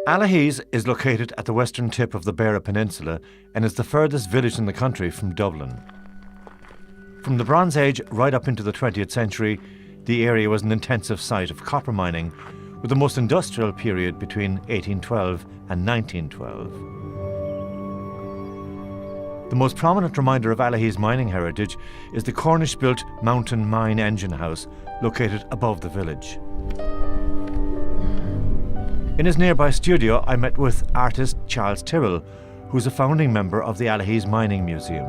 Allihies is located at the western tip of the Beara peninsula and is the furthest village in the country from Dublin. From the Bronze Age right up into the 20th century, the area was an intensive site of copper mining, with the most industrial period between 1812 and 1912. The most prominent reminder of Allihies mining heritage is the Cornish-built mountain mine engine house located above the village. In his nearby studio, I met with artist Charles Tyrrell, who's a founding member of the Allihies Mining Museum.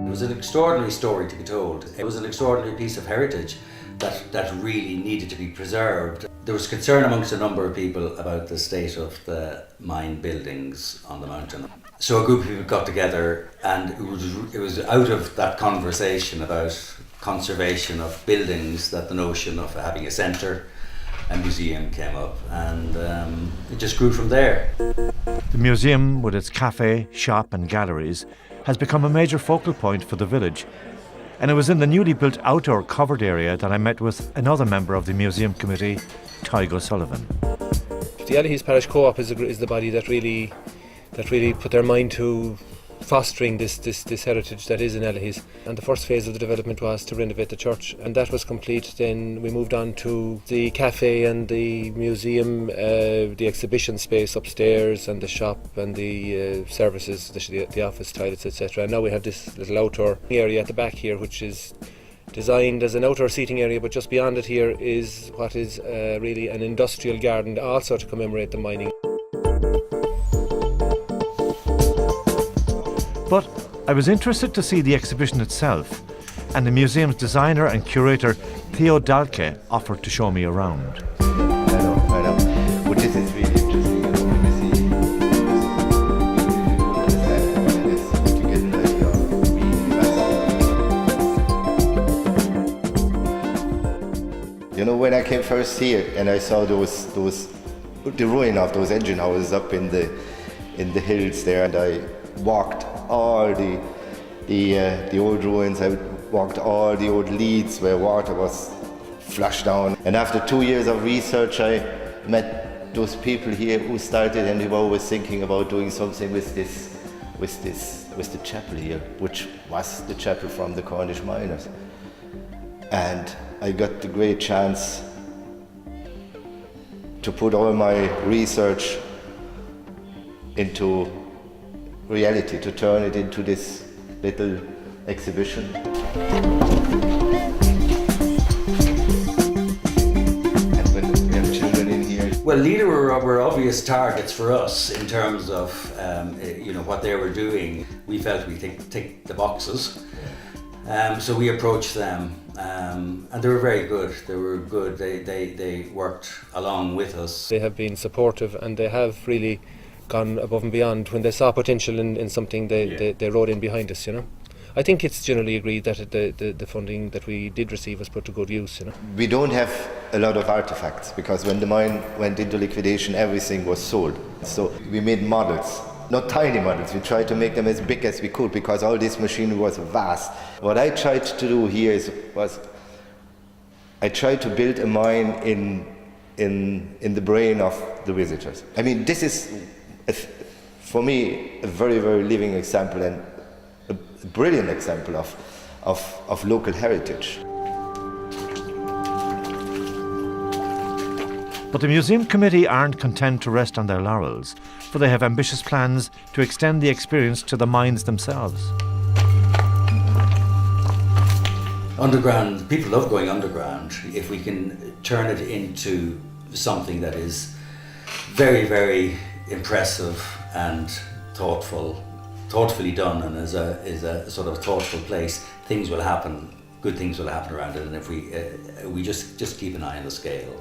It was an extraordinary story to be told. It was an extraordinary piece of heritage that really needed to be preserved. There was concern amongst a number of people about the state of the mine buildings on the mountain. So a group of people got together, and it was out of that conversation about conservation of buildings that the notion of having a centre, a museum came up, and it just grew from there. The museum, with its cafe, shop and galleries, has become a major focal point for the village, and it was in the newly built outdoor covered area that I met with another member of the museum committee, Tygo O'Sullivan. The Allihies Parish Co-op is the body that really put their mind to fostering this heritage that is in Allihies. And the first phase of the development was to renovate the church, and that was complete. Then we moved on to the cafe and the museum, the exhibition space upstairs, and the shop and the services, the office toilets, etc. And now we have this little outdoor area at the back here, which is designed as an outdoor seating area, but just beyond it here is what is really an industrial garden, also to commemorate the mining. But I was interested to see the exhibition itself, and the museum's designer and curator Theo Dalke offered to show me around. I know. But this is really interesting, You know, when I came first here and I saw the ruin of those engine houses up in the hills there, and I walked all the old ruins. I walked all the old leads where water was flushed down. And after 2 years of research, I met those people here who started, and they were always thinking about doing something with the chapel here, which was the chapel from the Cornish miners. And I got the great chance to put all my research into reality, to turn it into this little exhibition. And when we have children in here. Well, Leader were obvious targets for us in terms of what they were doing. We felt we ticked the boxes, so we approached them, and they were very good. They were good. They worked along with us. They have been supportive, and they have really gone above and beyond. When they saw potential in something, they rode in behind us, you know. I think it's generally agreed that the funding that we did receive was put to good use, you know. We don't have a lot of artifacts, because when the mine went into liquidation, everything was sold. So we made models, not tiny models. We tried to make them as big as we could, because all this machinery was vast. What I tried to do here was I tried to build a mine in the brain of the visitors. I mean, this is, for me, a very, very living example, and a brilliant example of local heritage. But the museum committee aren't content to rest on their laurels, for they have ambitious plans to extend the experience to the mines themselves. Underground, people love going underground. If we can turn it into something that is very, very impressive and thoughtfully done, and is a sort of thoughtful place, things will happen. Good things will happen around it, and if we just keep an eye on the scale.